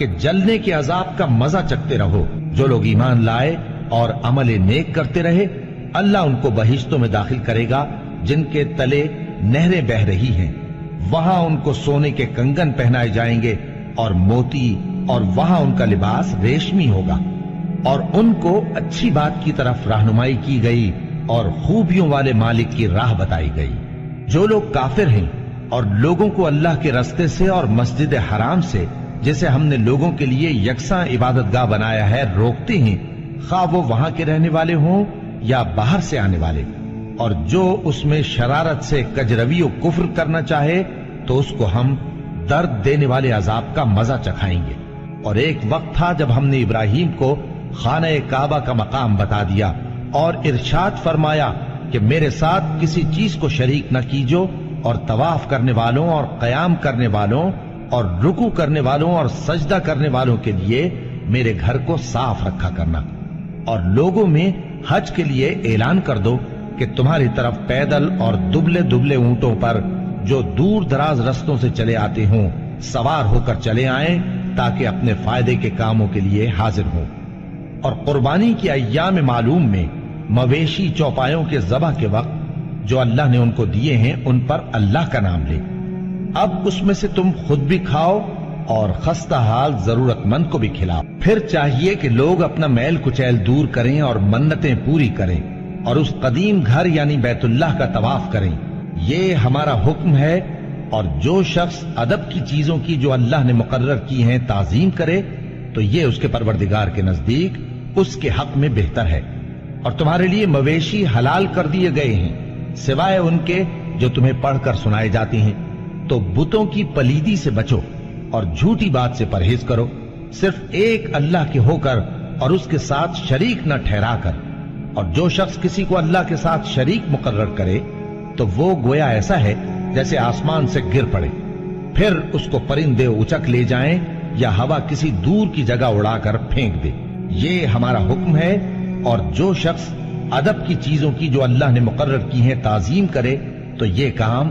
کہ جلنے کے عذاب کا مزہ چکھتے رہو۔ جو لوگ ایمان لائے اور عمل نیک کرتے رہے، اللہ ان کو بہشتوں میں داخل کرے گا جن کے تلے نہریں بہ رہی ہیں، وہاں ان کو سونے کے کنگن پہنائے جائیں گے اور موتی، اور وہاں ان کا لباس ریشمی ہوگا، اور ان کو اچھی بات کی طرف رہنمائی کی گئی اور خوبیوں والے مالک کی راہ بتائی گئی۔ جو لوگ کافر ہیں اور لوگوں کو اللہ کے رستے سے اور مسجد حرام سے، جسے ہم نے لوگوں کے لیے یکساں عبادت گاہ بنایا ہے، روکتے ہیں، خواہ وہ وہاں کے رہنے والے ہوں یا باہر سے آنے والے، اور جو اس میں شرارت سے کجروی و کفر کرنا چاہے تو اس کو ہم درد دینے والے عذاب کا مزہ چکھائیں گے۔ اور ایک وقت تھا جب ہم نے ابراہیم کو خانہ کعبہ کا مقام بتا دیا اور ارشاد فرمایا کہ میرے ساتھ کسی چیز کو شریک نہ کیجو، اور طواف کرنے والوں اور قیام کرنے والوں اور رکوع کرنے والوں اور سجدہ کرنے والوں کے لیے میرے گھر کو صاف رکھا کرنا، اور لوگوں میں حج کے لیے اعلان کر دو کہ تمہاری طرف پیدل اور دبلے دبلے اونٹوں پر جو دور دراز رستوں سے چلے آتے ہوں سوار ہو کر چلے آئیں، تاکہ اپنے فائدے کے کاموں کے لیے حاضر ہوں۔ اور قربانی کی ایام معلوم میں مویشی چوپایوں کے ذبح کے وقت جو اللہ نے ان کو دیے ہیں ان پر اللہ کا نام لے۔ اب اس میں سے تم خود بھی کھاؤ اور خستہ حال ضرورت مند کو بھی کھلاؤ۔ پھر چاہیے کہ لوگ اپنا میل کچیل دور کریں اور منتیں پوری کریں اور اس قدیم گھر یعنی بیت اللہ کا طواف کریں، یہ ہمارا حکم ہے۔ اور جو شخص ادب کی چیزوں کی جو اللہ نے مقرر کی ہیں تعظیم کرے تو یہ اس کے پروردگار کے نزدیک اس کے حق میں بہتر ہے۔ اور تمہارے لیے مویشی حلال کر دیے گئے ہیں سوائے ان کے جو تمہیں پڑھ کر سنائے جاتے ہیں، تو بتوں کی پلیدی سے بچو اور جھوٹی بات سے پرہیز کرو، صرف ایک اللہ کے ہو کر اور اس کے ساتھ شریک نہ ٹھہرا کر۔ اور جو شخص کسی کو اللہ کے ساتھ شریک مقرر کرے تو وہ گویا ایسا ہے جیسے آسمان سے گر پڑے، پھر اس کو پرندے اچک لے جائیں یا ہوا کسی دور کی جگہ اڑا کر پھینک دے۔ یہ ہمارا حکم ہے۔ اور جو شخص ادب کی چیزوں کی جو اللہ نے مقرر کی ہیں تعظیم کرے تو یہ کام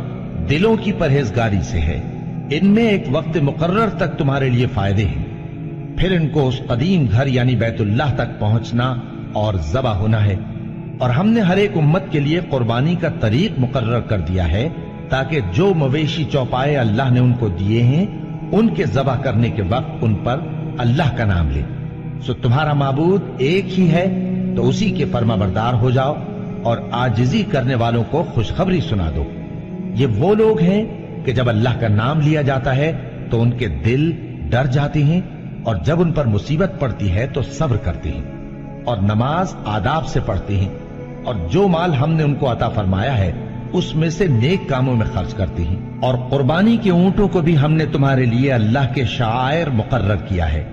دلوں کی پرہیزگاری سے ہے۔ ان میں ایک وقت مقرر تک تمہارے لیے فائدے ہیں، پھر ان کو اس قدیم گھر یعنی بیت اللہ تک پہنچنا اور ذبح ہونا ہے۔ اور ہم نے ہر ایک امت کے لیے قربانی کا طریق مقرر کر دیا ہے تاکہ جو مویشی چوپائے اللہ نے ان کو دیے ہیں ان کے ذبح کرنے کے وقت ان پر اللہ کا نام لے۔ سو تمہارا معبود ایک ہی ہے تو اسی کے فرما بردار ہو جاؤ اور عاجزی کرنے والوں کو خوشخبری سنا دو۔ یہ وہ لوگ ہیں کہ جب اللہ کا نام لیا جاتا ہے تو ان کے دل ڈر جاتے ہیں، اور جب ان پر مصیبت پڑتی ہے تو صبر کرتے ہیں اور نماز آداب سے پڑھتے ہیں، اور جو مال ہم نے ان کو عطا فرمایا ہے اس میں سے نیک کاموں میں خرچ کرتے ہیں۔ اور قربانی کے اونٹوں کو بھی ہم نے تمہارے لیے اللہ کے شعائر مقرر کیا ہے،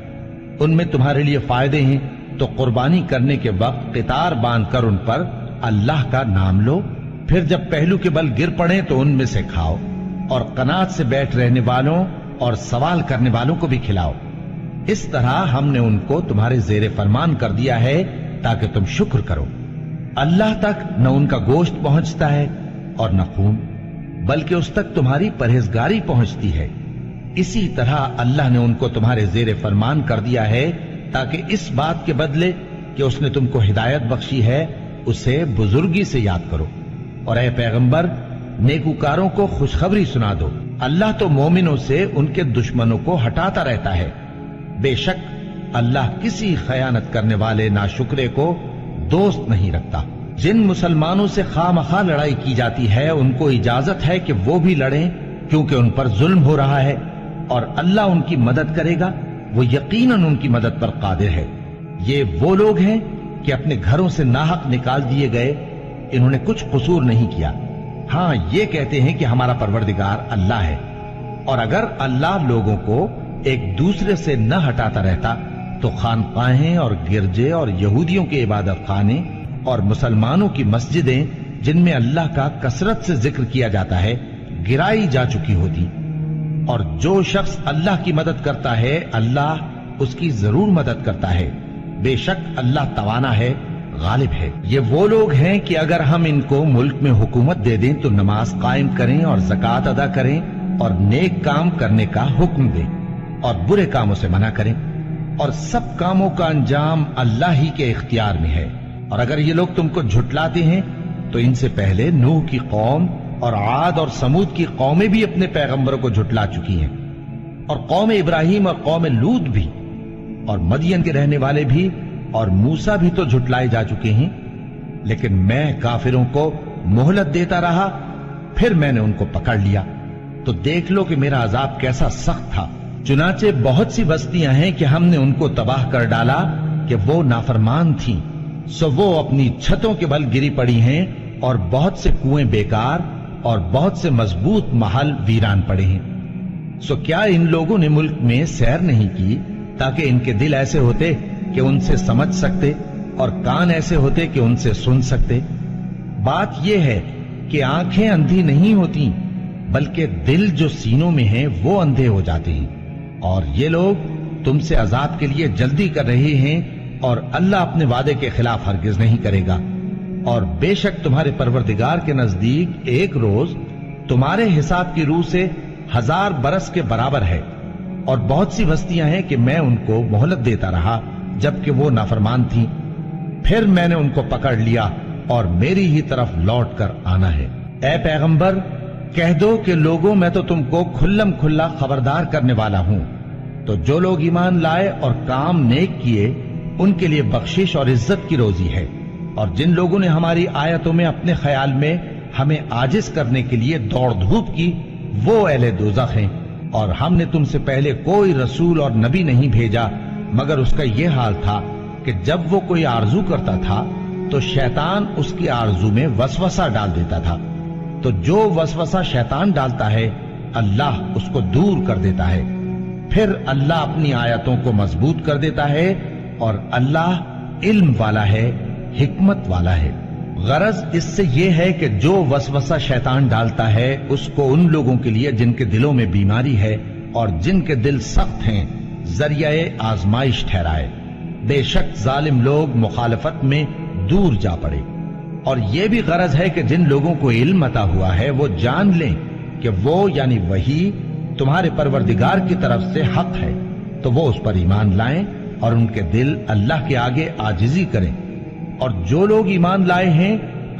ان میں تمہارے لیے فائدے ہیں، تو قربانی کرنے کے وقت قطار باندھ کر ان پر اللہ کا نام لو، پھر جب پہلو کے بل گر پڑیں تو ان میں سے کھاؤ، اور قناعت سے بیٹھ رہنے والوں اور سوال کرنے والوں کو بھی کھلاؤ۔ اس طرح ہم نے ان کو تمہارے زیر فرمان کر دیا ہے تاکہ تم شکر کرو۔ اللہ تک نہ ان کا گوشت پہنچتا ہے اور نہ خون، بلکہ اس تک تمہاری پرہیزگاری پہنچتی ہے۔ اسی طرح اللہ نے ان کو تمہارے زیر فرمان کر دیا ہے تاکہ اس بات کے بدلے کہ اس نے تم کو ہدایت بخشی ہے اسے بزرگی سے یاد کرو۔ اور اے پیغمبر، نیکوکاروں کو خوشخبری سنا دو، اللہ تو مومنوں سے ان کے دشمنوں کو ہٹاتا رہتا ہے۔ بے شک اللہ کسی خیانت کرنے والے ناشکرے کو دوست نہیں رکھتا۔ جن مسلمانوں سے خواہ مخواہ لڑائی کی جاتی ہے ان کو اجازت ہے کہ وہ بھی لڑیں، کیونکہ ان پر ظلم ہو رہا ہے، اور اللہ ان کی مدد کرے گا، وہ یقیناً ان کی مدد پر قادر ہے۔ یہ وہ لوگ ہیں کہ اپنے گھروں سے ناحق نکال دیے گئے، انہوں نے کچھ قصور نہیں کیا، ہاں یہ کہتے ہیں کہ ہمارا پروردگار اللہ ہے۔ اور اگر اللہ لوگوں کو ایک دوسرے سے نہ ہٹاتا رہتا تو خانقاہیں اور گرجے اور یہودیوں کے عبادت خانے اور مسلمانوں کی مسجدیں جن میں اللہ کا کثرت سے ذکر کیا جاتا ہے گرائی جا چکی ہوتی۔ اور جو شخص اللہ کی مدد کرتا ہے اللہ اس کی ضرور مدد کرتا ہے، بے شک اللہ توانا ہے، غالب ہے۔ یہ وہ لوگ ہیں کہ اگر ہم ان کو ملک میں حکومت دے دیں تو نماز قائم کریں اور زکوٰۃ ادا کریں اور نیک کام کرنے کا حکم دیں، اور برے کاموں سے منع کریں، اور سب کاموں کا انجام اللہ ہی کے اختیار میں ہے۔ اور اگر یہ لوگ تم کو جھٹلاتے ہیں تو ان سے پہلے نوح کی قوم اور عاد اور سمود کی قومیں بھی اپنے پیغمبروں کو جھٹلا چکی ہیں، اور قوم ابراہیم اور قوم لوط بھی، اور مدین کے رہنے والے بھی، اور موسیٰ بھی تو جھٹلائے جا چکے ہیں۔ لیکن میں کافروں کو مہلت دیتا رہا، پھر میں نے ان کو پکڑ لیا، تو دیکھ لو کہ میرا عذاب کیسا سخت تھا۔ چنانچہ بہت سی بستیاں ہیں کہ ہم نے ان کو تباہ کر ڈالا کہ وہ نافرمان تھیں، سو وہ اپنی چھتوں کے بل گری پڑی ہیں، اور بہت سے کنویں بیکار اور بہت سے مضبوط محل ویران پڑے ہیں۔ سو کیا ان لوگوں نے ملک میں سیر نہیں کی تاکہ ان کے دل ایسے ہوتے کہ ان سے سمجھ سکتے، اور کان ایسے ہوتے کہ ان سے سن سکتے؟ بات یہ ہے کہ آنکھیں اندھی نہیں ہوتی، بلکہ دل جو سینوں میں ہیں وہ اندھے ہو جاتے ہیں۔ اور یہ لوگ تم سے عذاب کے لیے جلدی کر رہے ہیں، اور اللہ اپنے وعدے کے خلاف ہرگز نہیں کرے گا۔ اور بے شک تمہارے پروردگار کے نزدیک ایک روز تمہارے حساب کی روح سے 1000 برس کے برابر ہے۔ اور بہت سی بستیاں ہیں کہ میں ان کو مہلت دیتا رہا جبکہ وہ نافرمان تھیں، پھر میں نے ان کو پکڑ لیا، اور میری ہی طرف لوٹ کر آنا ہے۔ اے پیغمبر، کہہ دو کہ لوگوں میں تو تم کو کھلم کھلا خبردار کرنے والا ہوں، تو جو لوگ ایمان لائے اور کام نیک کیے ان کے لیے بخشش اور عزت کی روزی ہے، اور جن لوگوں نے ہماری آیتوں میں اپنے خیال میں ہمیں عاجز کرنے کے لیے دوڑ دھوپ کی، وہ اہل دوزخ ہیں۔ اور ہم نے تم سے پہلے کوئی رسول اور نبی نہیں بھیجا مگر اس کا یہ حال تھا کہ جب وہ کوئی آرزو کرتا تھا تو شیطان اس کی آرزو میں وسوسہ ڈال دیتا تھا، تو جو وسوسہ شیطان ڈالتا ہے اللہ اس کو دور کر دیتا ہے، پھر اللہ اپنی آیتوں کو مضبوط کر دیتا ہے، اور اللہ علم والا ہے، حکمت والا ہے۔ غرض اس سے یہ ہے کہ جو وسوسہ شیطان ڈالتا ہے اس کو ان لوگوں کے لیے جن کے دلوں میں بیماری ہے اور جن کے دل سخت ہیں ذریعہ آزمائش ٹھہرائے۔ بے شک ظالم لوگ مخالفت میں دور جا پڑے۔ اور یہ بھی غرض ہے کہ جن لوگوں کو علم عطا ہوا ہے وہ جان لیں کہ وہ یعنی وحی تمہارے پروردگار کی طرف سے حق ہے، تو وہ اس پر ایمان لائیں اور ان کے دل اللہ کے آگے عاجزی کریں۔ اور جو لوگ ایمان لائے ہیں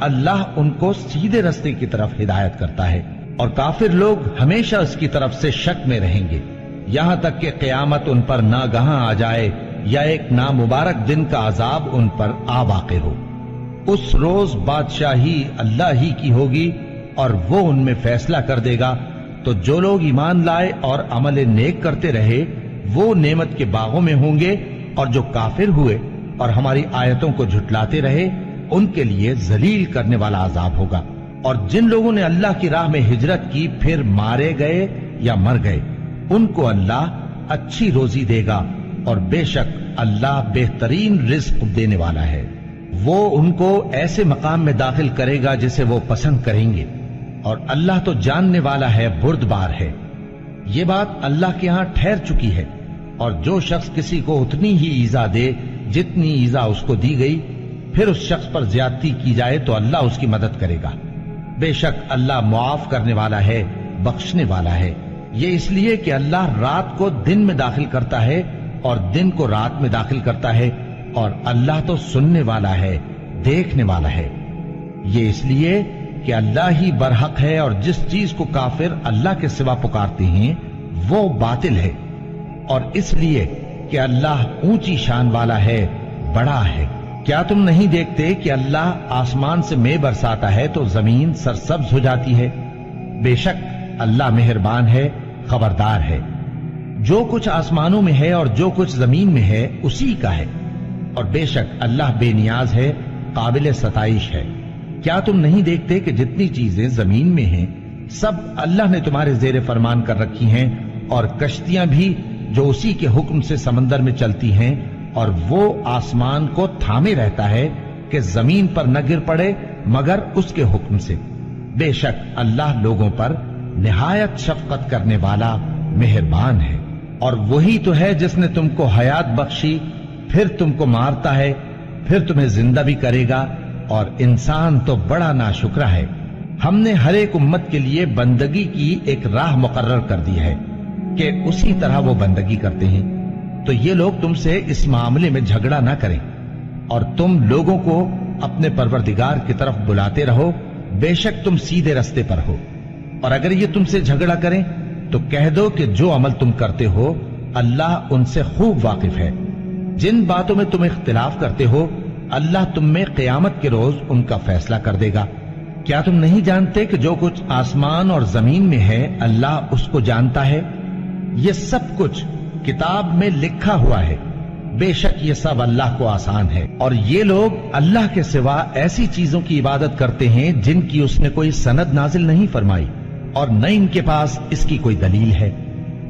اللہ ان کو سیدھے رستے کی طرف ہدایت کرتا ہے، اور کافر لوگ ہمیشہ اس کی طرف سے شک میں رہیں گے، یہاں تک کہ قیامت ان پر ناگہاں آ جائے یا ایک نامبارک دن کا عذاب ان پر آ واقع ہو۔ اس روز بادشاہی اللہ ہی کی ہوگی اور وہ ان میں فیصلہ کر دے گا، تو جو لوگ ایمان لائے اور عمل نیک کرتے رہے وہ نعمت کے باغوں میں ہوں گے، اور جو کافر ہوئے اور ہماری آیتوں کو جھٹلاتے رہے ان کے لیے ذلیل کرنے والا عذاب ہوگا۔ اور جن لوگوں نے اللہ کی راہ میں ہجرت کی پھر مارے گئے یا مر گئے ان کو اللہ اچھی روزی دے گا، اور بے شک اللہ بہترین رزق دینے والا ہے۔ وہ ان کو ایسے مقام میں داخل کرے گا جسے وہ پسند کریں گے، اور اللہ تو جاننے والا ہے، بردبار ہے۔ یہ بات اللہ کے ہاں ٹھہر چکی ہے، اور جو شخص کسی کو اتنی ہی ایذا دے جتنی ایذا اس کو دی گئی، پھر اس شخص پر زیادتی کی جائے تو اللہ اس کی مدد کرے گا۔ بے شک اللہ معاف کرنے والا ہے، بخشنے والا ہے۔ یہ اس لیے کہ اللہ رات کو دن میں داخل کرتا ہے اور دن کو رات میں داخل کرتا ہے، اور اللہ تو سننے والا ہے، دیکھنے والا ہے۔ یہ اس لیے کہ اللہ ہی برحق ہے، اور جس چیز کو کافر اللہ کے سوا پکارتے ہیں وہ باطل ہے، اور اس لیے کہ اللہ اونچی شان والا ہے، بڑا ہے۔ کیا تم نہیں دیکھتے کہ اللہ آسمان سے مے برساتا ہے تو زمین سرسبز ہو جاتی ہے؟ بے شک اللہ مہربان ہے، خبردار ہے۔ جو کچھ آسمانوں میں ہے اور جو کچھ زمین میں ہے اسی کا ہے، اور بے شک اللہ بے نیاز ہے، قابل ستائش ہے۔ کیا تم نہیں دیکھتے کہ جتنی چیزیں زمین میں ہیں سب اللہ نے تمہارے زیر فرمان کر رکھی ہیں، اور کشتیاں بھی جو اسی کے حکم سے سمندر میں چلتی ہیں، اور وہ آسمان کو تھامے رہتا ہے کہ زمین پر نہ گر پڑے مگر اس کے حکم سے۔ بے شک اللہ لوگوں پر نہایت شفقت کرنے والا مہربان ہے۔ اور وہی تو ہے جس نے تم کو حیات بخشی، پھر تم کو مارتا ہے، پھر تمہیں زندہ بھی کرے گا، اور انسان تو بڑا ناشکرا ہے۔ ہم نے ہر ایک امت کے لیے بندگی کی ایک راہ مقرر کر دی ہے، کہ اسی طرح وہ بندگی کرتے ہیں، تو یہ لوگ تم سے اس معاملے میں جھگڑا نہ کریں، اور تم لوگوں کو اپنے پروردگار کی طرف بلاتے رہو، بے شک تم سیدھے رستے پر ہو۔ اور اگر یہ تم سے جھگڑا کریں تو کہہ دو کہ جو عمل تم کرتے ہو اللہ ان سے خوب واقف ہے۔ جن باتوں میں تم اختلاف کرتے ہو اللہ تم میں قیامت کے روز ان کا فیصلہ کر دے گا۔ کیا تم نہیں جانتے کہ جو کچھ آسمان اور زمین میں ہے اللہ اس کو جانتا ہے؟ یہ سب کچھ کتاب میں لکھا ہوا ہے، بے شک یہ سب اللہ کو آسان ہے۔ اور یہ لوگ اللہ کے سوا ایسی چیزوں کی عبادت کرتے ہیں جن کی اس نے کوئی سند نازل نہیں فرمائی، اور نہ ان کے پاس اس کی کوئی دلیل ہے،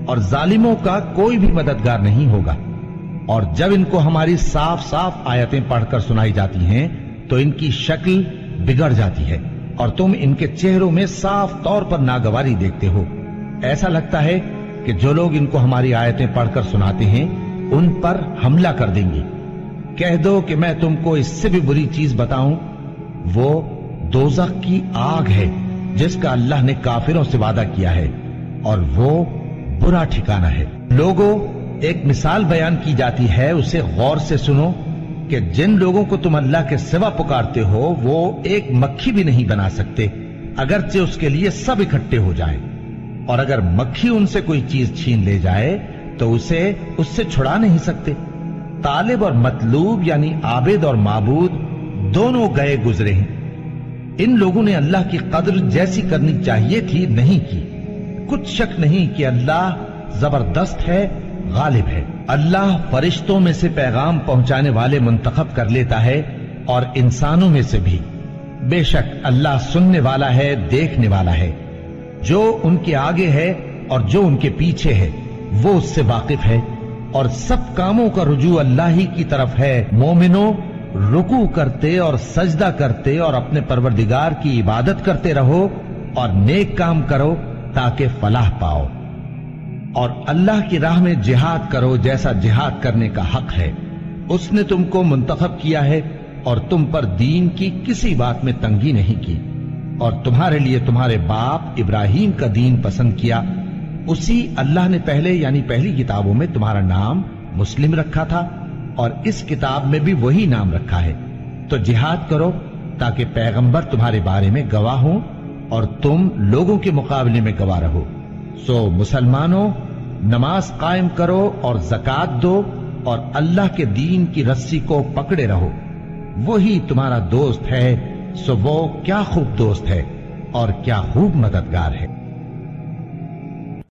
اور ظالموں کا کوئی بھی مددگار نہیں ہوگا۔ اور جب ان کو ہماری صاف صاف آیتیں پڑھ کر سنائی جاتی ہیں تو ان کی شکل بگڑ جاتی ہے، اور تم ان کے چہروں میں صاف طور پر ناگواری دیکھتے ہو۔ ایسا لگتا ہے کہ جو لوگ ان کو ہماری آیتیں پڑھ کر سناتے ہیں ان پر حملہ کر دیں گے۔ کہہ دو کہ میں تم کو اس سے بھی بری چیز بتاؤں، وہ دوزخ کی آگ ہے جس کا اللہ نے کافروں سے وعدہ کیا ہے، اور وہ برا ٹھکانہ ہے۔ لوگوں، ایک مثال بیان کی جاتی ہے، اسے غور سے سنو کہ جن لوگوں کو تم اللہ کے سوا پکارتے ہو وہ ایک مکھی بھی نہیں بنا سکتے اگرچہ اس کے لیے سب اکٹھے ہو جائیں، اور اگر مکھی ان سے کوئی چیز چھین لے جائے تو اسے اس سے چھڑا نہیں سکتے۔ طالب اور مطلوب یعنی عابد اور معبود دونوں گئے گزرے ہیں۔ ان لوگوں نے اللہ کی قدر جیسی کرنی چاہیے تھی نہیں کی۔ کچھ شک نہیں کہ اللہ زبردست ہے، غالب ہے۔ اللہ فرشتوں میں سے پیغام پہنچانے والے منتخب کر لیتا ہے اور انسانوں میں سے بھی۔ بے شک اللہ سننے والا ہے، دیکھنے والا ہے۔ جو ان کے آگے ہے اور جو ان کے پیچھے ہے وہ اس سے واقف ہے، اور سب کاموں کا رجوع اللہ ہی کی طرف ہے۔ مومنوں، رکوع کرتے اور سجدہ کرتے اور اپنے پروردگار کی عبادت کرتے رہو اور نیک کام کرو تاکہ فلاح پاؤ، اور اللہ کی راہ میں جہاد کرو جیسا جہاد کرنے کا حق ہے۔ اس نے تم کو منتخب کیا ہے اور تم پر دین کی کسی بات میں تنگی نہیں کی، اور تمہارے لیے تمہارے باپ ابراہیم کا دین پسند کیا۔ اسی اللہ نے پہلے یعنی پہلی کتابوں میں تمہارا نام مسلم رکھا تھا، اور اس کتاب میں بھی وہی نام رکھا ہے۔ تو جہاد کرو تاکہ پیغمبر تمہارے بارے میں گواہ ہوں اور تم لوگوں کے مقابلے میں گواہ رہو۔ سو مسلمانوں، نماز قائم کرو اور زکات دو اور اللہ کے دین کی رسی کو پکڑے رہو، وہی تمہارا دوست ہے۔ سو وہ کیا خوب دوست ہے اور کیا خوب مددگار ہے۔